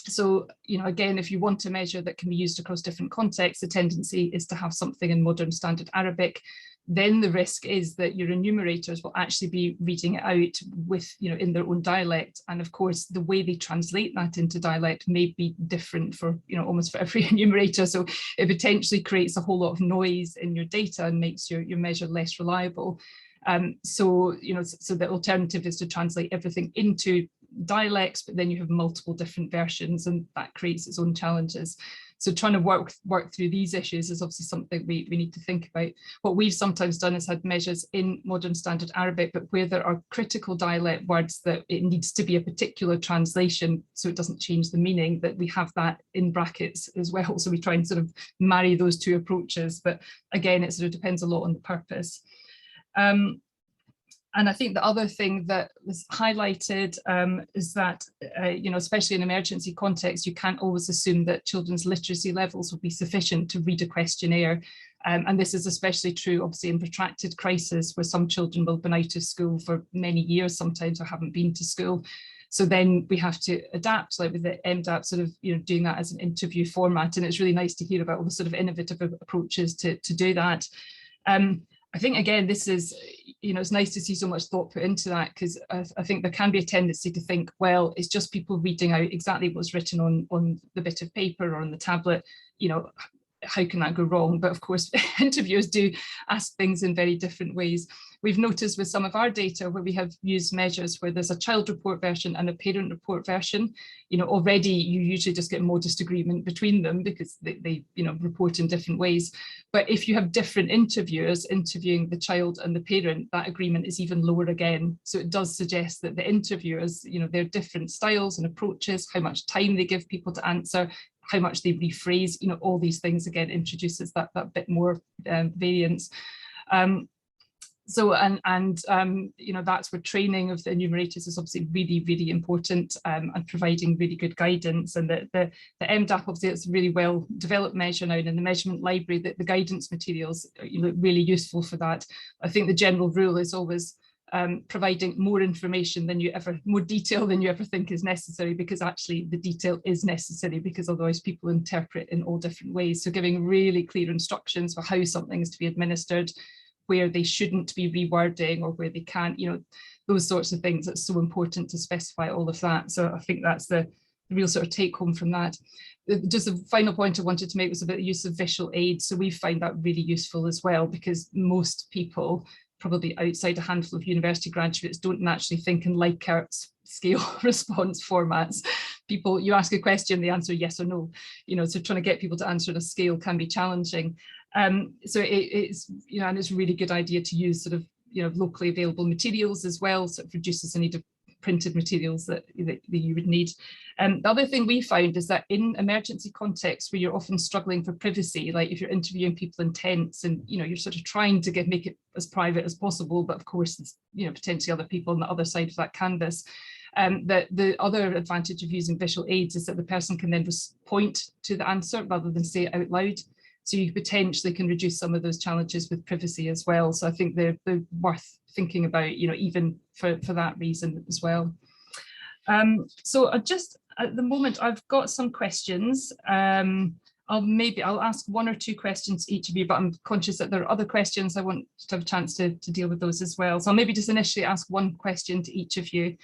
So, you know, again, if you want a measure that can be used across different contexts, the tendency is to have something in modern standard Arabic. Then the risk is that your enumerators will actually be reading it out with, you know, in their own dialect. And of course, the way they translate that into dialect may be different for, you know, almost for every enumerator. So it potentially creates a whole lot of noise in your data and makes your measure less reliable. So, you know, so the alternative is to translate everything into dialects, but then you have multiple different versions, and that creates its own challenges. So trying to work through these issues is obviously something we need to think about. What we've sometimes done is had measures in modern standard Arabic, but where there are critical dialect words that it needs to be a particular translation so it doesn't change the meaning, that we have that in brackets as well. So we try and sort of marry those two approaches. But again, it sort of depends a lot on the purpose. And I think the other thing that was highlighted is that, you know, especially in emergency context, you can't always assume that children's literacy levels will be sufficient to read a questionnaire. And this is especially true, obviously, in protracted crisis, where some children will have been out of school for many years, sometimes, or haven't been to school. So then we have to adapt, like with the EmDAP, sort of, you know, doing that as an interview format. And it's really nice to hear about all the sort of innovative approaches to do that. I think, again, this is, you know, it's nice to see so much thought put into that, because I think there can be a tendency to think, well, it's just people reading out exactly what's written on the bit of paper or on the tablet, you know, how can that go wrong? But of course, interviewers do ask things in very different ways. We've noticed with some of our data where we have used measures where there's a child report version and a parent report version, you know, already you usually just get modest agreement between them because they you know, report in different ways. But if you have different interviewers interviewing the child and the parent, that agreement is even lower again. So it does suggest that the interviewers, you know, their different styles and approaches, how much time they give people to answer, how much they rephrase, you know, all these things again introduces that bit more variance. So you know, that's where training of the enumerators is obviously really, really important, and providing really good guidance. And the MDAP, obviously, it's a really well developed measure now, and in the measurement library, that the guidance materials are, you know, really useful for that. I think the general rule is always providing more information than more detail than you ever think is necessary, because actually the detail is necessary, because otherwise people interpret in all different ways. So giving really clear instructions for how something is to be administered, where they shouldn't be rewording or where they can't, you know, those sorts of things. It's so important to specify all of that. So I think that's the real sort of take home from that. Just a final point I wanted to make was about the use of visual aids. So we find that really useful as well, because most people, probably outside a handful of university graduates, don't naturally think in Likert scale response formats. People, you ask a question, they answer yes or no, you know, so trying to get people to answer on a scale can be challenging. So it's, you know, and it's a really good idea to use sort of, you know, locally available materials as well, so it reduces the need of printed materials that you would need. The other thing we found is that in emergency contexts where you're often struggling for privacy, like if you're interviewing people in tents and you're sort of trying to make it as private as possible, but of course there's potentially other people on the other side of that canvas. That the other advantage of using visual aids is that the person can then just point to the answer rather than say it out loud. So you potentially can reduce some of those challenges with privacy as well. So I think they're worth thinking about, even for that reason as well. So at the moment, I've got some questions. I'll ask one or two questions to each of you, but I'm conscious that there are other questions. I want to have a chance to deal with those as well. So I'll maybe just initially ask one question to each of you.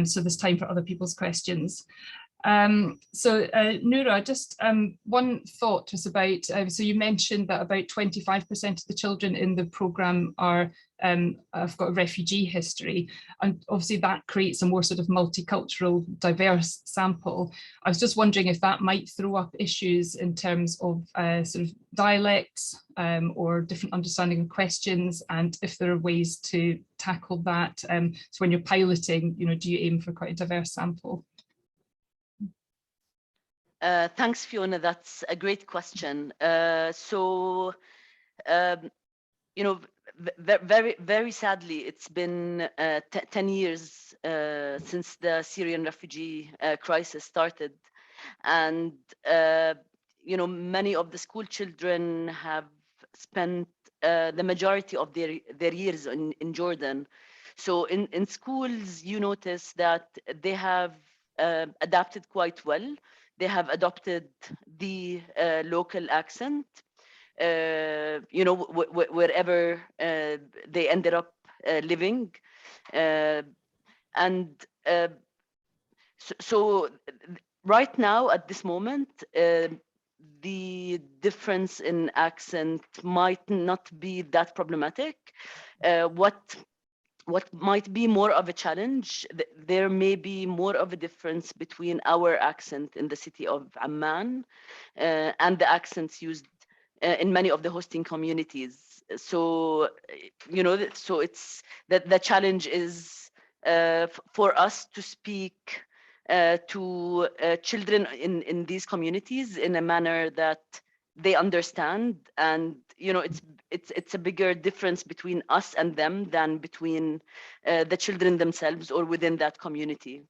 So there's time for other people's questions. Noora, just one thought was about, so you mentioned that about 25% of the children in the programme have got a refugee history, and obviously that creates a more sort of multicultural, diverse sample. I was just wondering if that might throw up issues in terms of sort of dialects or different understanding of questions, and if there are ways to tackle that. So when you're piloting, do you aim for quite a diverse sample? Thanks, Fiona. That's a great question. Very sadly, it's been 10 years since the Syrian refugee crisis started, and many of the school children have spent the majority of their years in Jordan. So in schools, you notice that they have adapted quite well. They have adopted the local accent, wherever they ended up living. So right now, at this moment, the difference in accent might not be that problematic. What might be more of a challenge, there may be more of a difference between our accent in the city of Amman and the accents used in many of the hosting communities. So, so it's that the challenge is for us to speak to children in these communities in a manner that they understand, and it's a bigger difference between us and them than between the children themselves or within that community.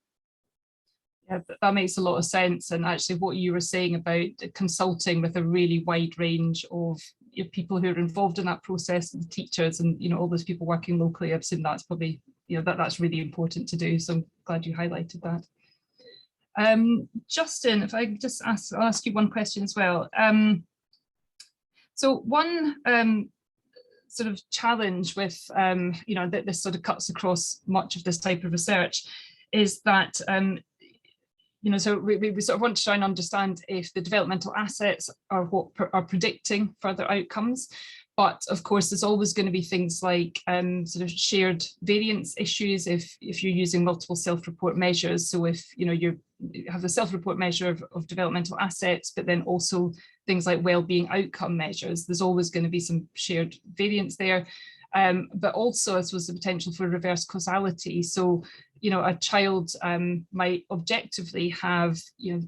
Yeah, that makes a lot of sense. And actually what you were saying about consulting with a really wide range of people who are involved in that process, and teachers and all those people working locally, I've seen that's probably that's really important to do. So I'm glad you highlighted that. Justin, if I just I'll ask you one question as well. So one sort of challenge with, that this sort of cuts across much of this type of research is that, so we sort of want to try and understand if the developmental assets are what are predicting further outcomes. But of course, there's always going to be things like sort of shared variance issues if you're using multiple self-report measures. So if you have the self-report measure of developmental assets, but then also things like well-being outcome measures, there's always going to be some shared variance there. But also, I suppose, the potential for reverse causality. So, a child might objectively have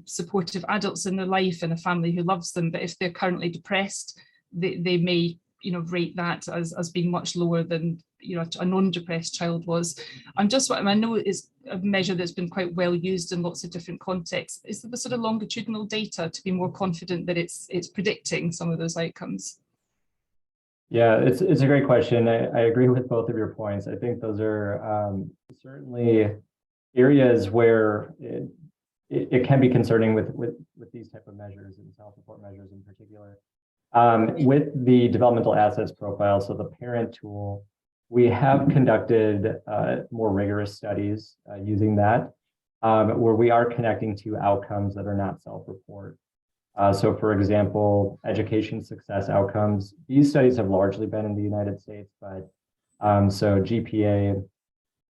supportive adults in their life and a family who loves them, but if they're currently depressed, they may rate that as being much lower than a non-depressed child was. I know it's a measure that's been quite well used in lots of different contexts. Is there the sort of longitudinal data to be more confident that it's predicting some of those outcomes? Yeah, it's a great question. I agree with both of your points. I think those are certainly areas where it can be concerning with these type of measures and self-report measures in particular. With the developmental assets profile, so the parent tool, we have conducted more rigorous studies using that, where we are connecting to outcomes that are not self-report. So for example, education success outcomes, these studies have largely been in the United States, but so GPA,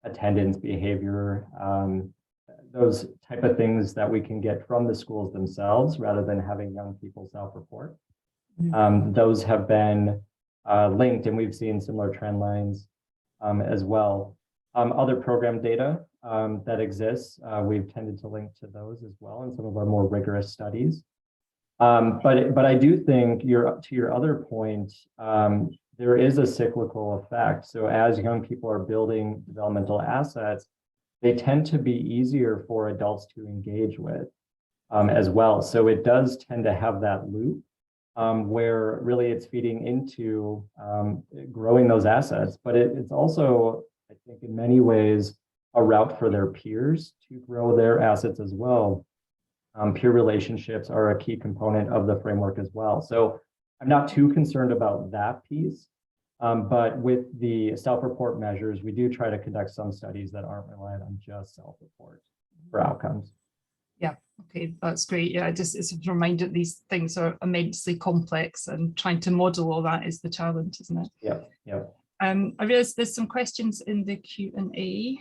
attendance, behavior, those type of things that we can get from the schools themselves rather than having young people self-report. Those have been linked, and we've seen similar trend lines as well. Other program data, that exists. We've tended to link to those as well in some of our more rigorous studies. But I do think to your other point, there is a cyclical effect. So as young people are building developmental assets, they tend to be easier for adults to engage with as well. So it does tend to have that loop where really it's feeding into growing those assets, but it's also, I think, in many ways, a route for their peers to grow their assets as well. Peer relationships are a key component of the framework as well. So I'm not too concerned about that piece, but with the self-report measures, we do try to conduct some studies that aren't reliant on just self-report for outcomes. Yeah, okay, that's great. Yeah, it's a reminder that these things are immensely complex, and trying to model all that is the challenge, isn't it? Yeah, yeah. I realize there's some questions in the Q&A.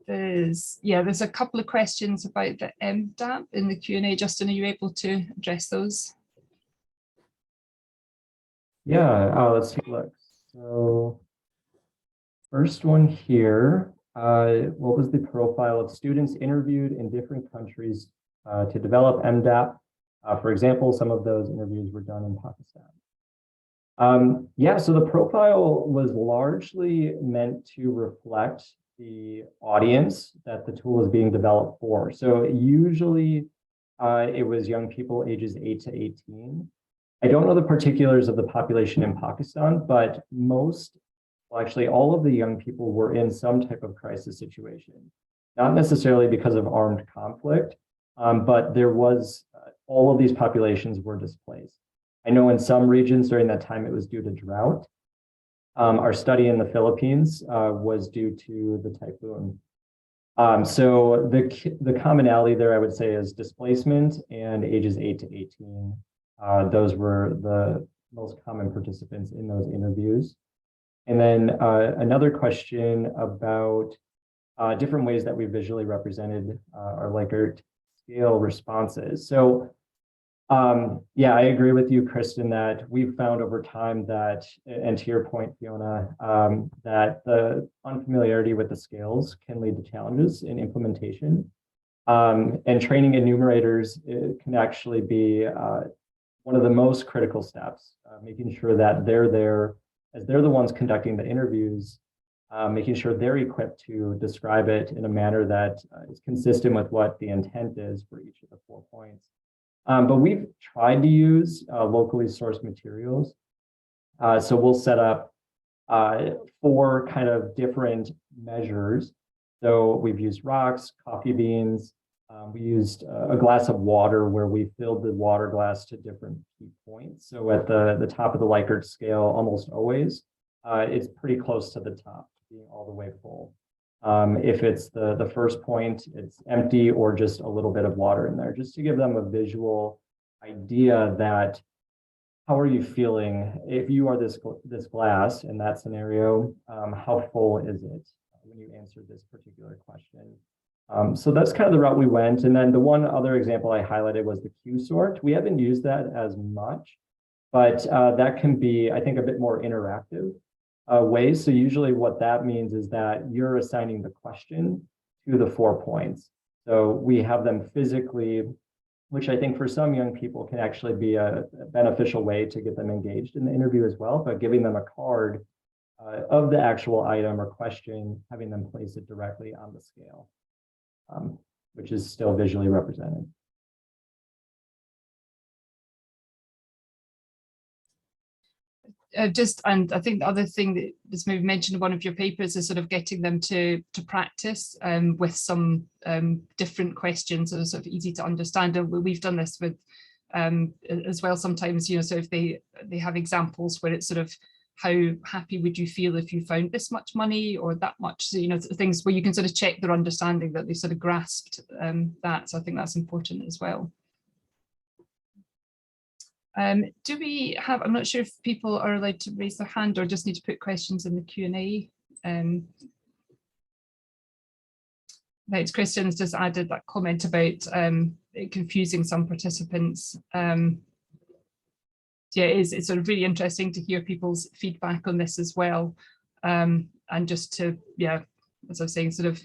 There's a couple of questions about the EmDAP in the Q&A. Justin, are you able to address those? Yeah, let's take a look. So first one here, what was the profile of students interviewed in different countries to develop MDAP? For example, some of those interviews were done in Pakistan. Yeah, so the profile was largely meant to reflect the audience that the tool is being developed for. So usually it was young people ages 8 to 18. I don't know the particulars of the population in Pakistan, but actually all of the young people were in some type of crisis situation, not necessarily because of armed conflict, but there was, all of these populations were displaced. I know in some regions during that time it was due to drought. Our study in the Philippines was due to the typhoon. So the commonality there, I would say, is displacement and ages 8 to 18. Those were the most common participants in those interviews. And then another question about different ways that we visually represented our Likert scale responses. So yeah, I agree with you, Kristen, that we've found over time that, and to your point, Fiona, that the unfamiliarity with the scales can lead to challenges in implementation. And training enumerators can actually be one of the most critical steps, making sure that they're there, as they're the ones conducting the interviews, making sure they're equipped to describe it in a manner that is consistent with what the intent is for each of the 4 points. But we've tried to use locally sourced materials. So we'll set up 4 kind of different measures. So we've used rocks, coffee beans. We used a glass of water where we filled the water glass to different key points. So at the top of the Likert scale, almost always, it's pretty close to the top, being all the way full. If it's the first point, it's empty or just a little bit of water in there, just to give them a visual idea that how are you feeling if you are this glass in that scenario, how full is it when you answer this particular question? So that's kind of the route we went. And then the one other example I highlighted was the Q sort. We haven't used that as much, but that can be, I think, a bit more interactive ways. So usually what that means is that you're assigning the question to the 4 points. So we have them physically, which I think for some young people can actually be a beneficial way to get them engaged in the interview as well, but giving them a card of the actual item or question, having them place it directly on the scale, which is still visually represented. And I think the other thing that was maybe mentioned in one of your papers is sort of getting them to practice with some different questions that are sort of easy to understand. And we've done this with as well sometimes, you know, so if they have examples where it's sort of, how happy would you feel if you found this much money or that much, so, you know, things where you can sort of check their understanding that they sort of grasped that. So I think that's important as well. Do we have, I'm not sure if people are allowed to raise their hand or just need to put questions in the Q&A. Right, Christian's just added that comment about confusing some participants. yeah, it's sort of really interesting to hear people's feedback on this as well. And just to, yeah, as I was saying, sort of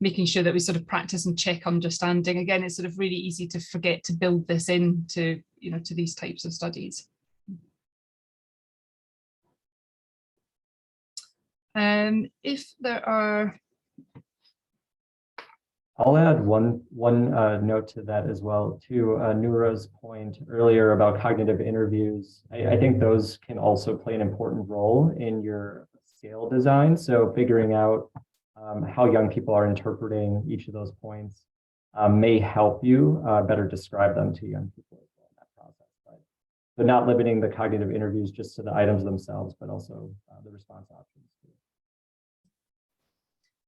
making sure that we sort of practice and check understanding. Again, it's sort of really easy to forget to build this into, you know, to these types of studies. If there are, I'll add one note to that as well, to Noora's point earlier about cognitive interviews. I think those can also play an important role in your scale design. So figuring out how young people are interpreting each of those points may help you better describe them to young people as well in that process. But not limiting the cognitive interviews just to the items themselves, but also the response options too.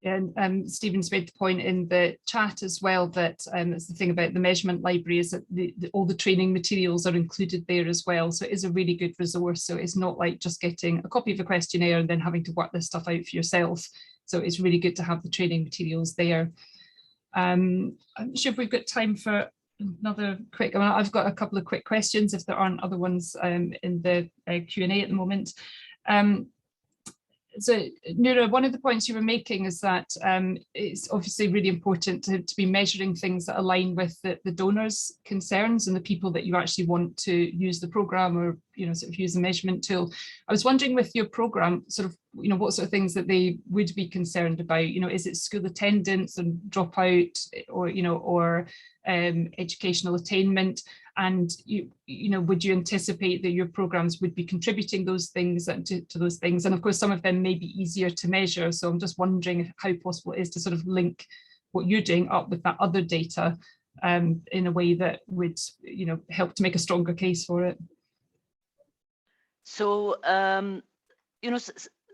And Stephen's made the point in the chat as well that it's the thing about the measurement library is that all the training materials are included there as well. So it is a really good resource. So it's not like just getting a copy of a questionnaire and then having to work this stuff out for yourself. So it's really good to have the training materials there. I'm not sure if we've got time for another quick, I've got a couple of quick questions if there aren't other ones in the Q&A at the moment. So Noora, one of the points you were making is that it's obviously really important to be measuring things that align with the donors' concerns and the people that you actually want to use the program or, you know, sort of use the measurement tool. I was wondering with your program, sort of, you know, what sort of things that they would be concerned about? You know, is it school attendance and dropout, or, you know, or educational attainment? And you know, would you anticipate that your programs would be contributing those things to those things? And of course, some of them may be easier to measure. So I'm just wondering how possible it is to sort of link what you're doing up with that other data in a way that would, you know, help to make a stronger case for it. So, you know,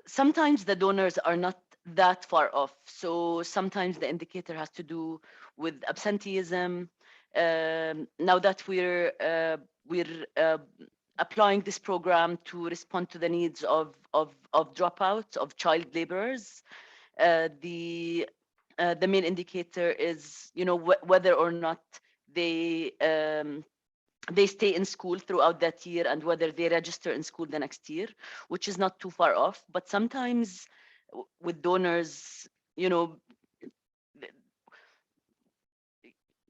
sometimes the donors are not that far off. So sometimes the indicator has to do with absenteeism. Now that we're applying this program to respond to the needs of dropouts, of child laborers, the main indicator is, you know, whether or not they stay in school throughout that year and whether they register in school the next year, which is not too far off. But sometimes with donors, you know,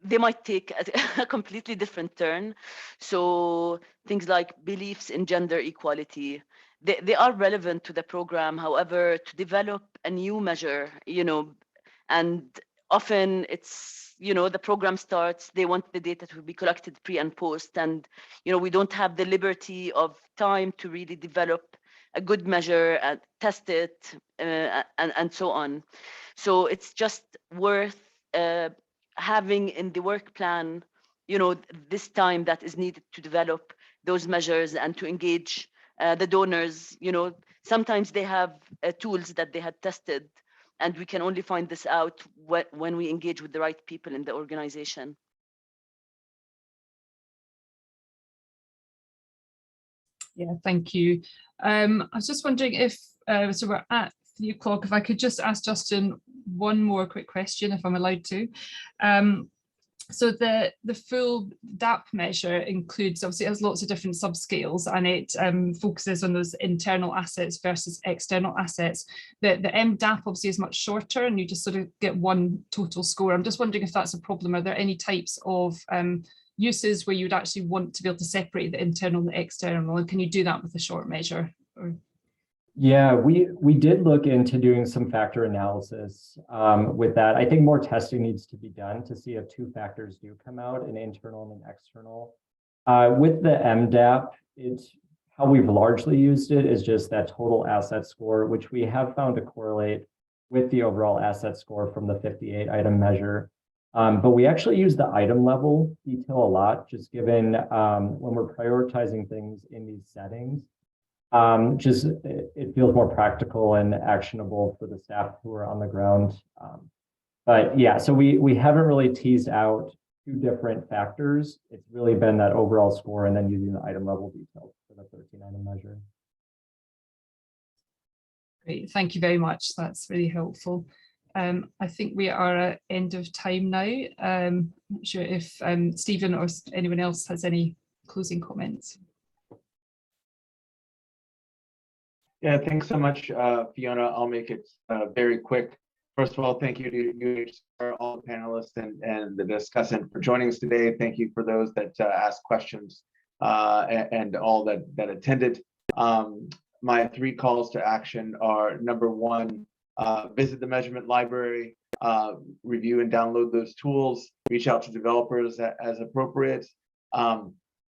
they might take a completely different turn. So things like beliefs in gender equality, they are relevant to the program. However, to develop a new measure, you know, and often it's, you know, the program starts, they want the data to be collected pre and post, and, you know, we don't have the liberty of time to really develop a good measure and test it and so on. So it's just worth having in the work plan, you know, this time that is needed to develop those measures and to engage the donors. You know, sometimes they have tools that they had tested, and we can only find this out when we engage with the right people in the organization. Yeah, thank you. I was just wondering if, so we're at 3 o'clock, if I could just ask Justin one more quick question, if I'm allowed to. So the full DAP measure includes, obviously it has lots of different subscales, and it focuses on those internal assets versus external assets. The MDAP obviously is much shorter, and you just sort of get one total score. I'm just wondering if that's a problem. Are there any types of uses where you'd actually want to be able to separate the internal and the external, and can you do that with a short measure? Or... Yeah, we did look into doing some factor analysis with that. I think more testing needs to be done to see if 2 factors do come out, an internal and an external. With the MDAP, it's how we've largely used it is just that total asset score, which we have found to correlate with the overall asset score from the 58 item measure. But we actually use the item level detail a lot, just given when we're prioritizing things in these settings. Just it feels more practical and actionable for the staff who are on the ground. But yeah, so we haven't really teased out 2 different factors. It's really been that overall score and then using the item level details for the 13 item measure. Great, thank you very much. That's really helpful. I think we are at end of time now. I'm not sure if Stephen or anyone else has any closing comments. Yeah, thanks so much, Fiona. I'll make it very quick. First of all, thank you to UNHCR, all the panelists and the discussant for joining us today. Thank you for those that asked questions and all that attended. My 3 calls to action are: number 1, visit the measurement library, review and download those tools, reach out to developers as appropriate,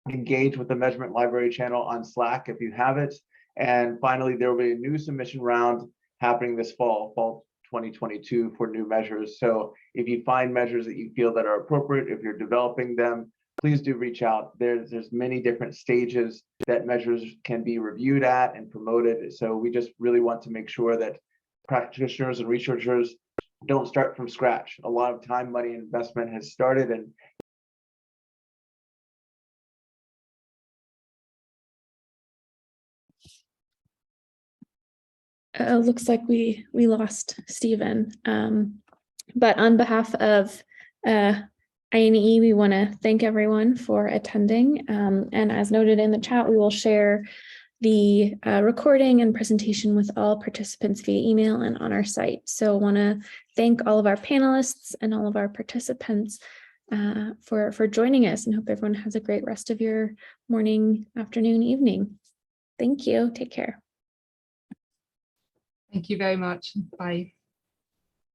engage with the measurement library channel on Slack if you have it. And finally, there will be a new submission round happening this fall 2022 for new measures. So if you find measures that you feel that are appropriate, if you're developing them, please do reach out. There's many different stages that measures can be reviewed at and promoted. So we just really want to make sure that practitioners and researchers don't start from scratch. A lot of time, money, and investment has started, and looks like we lost Stephen. But on behalf of INEE, we want to thank everyone for attending. And as noted in the chat, we will share the recording and presentation with all participants via email and on our site. So I want to thank all of our panelists and all of our participants for joining us, and hope everyone has a great rest of your morning, afternoon, evening. Thank you. Take care. Thank you very much. Bye.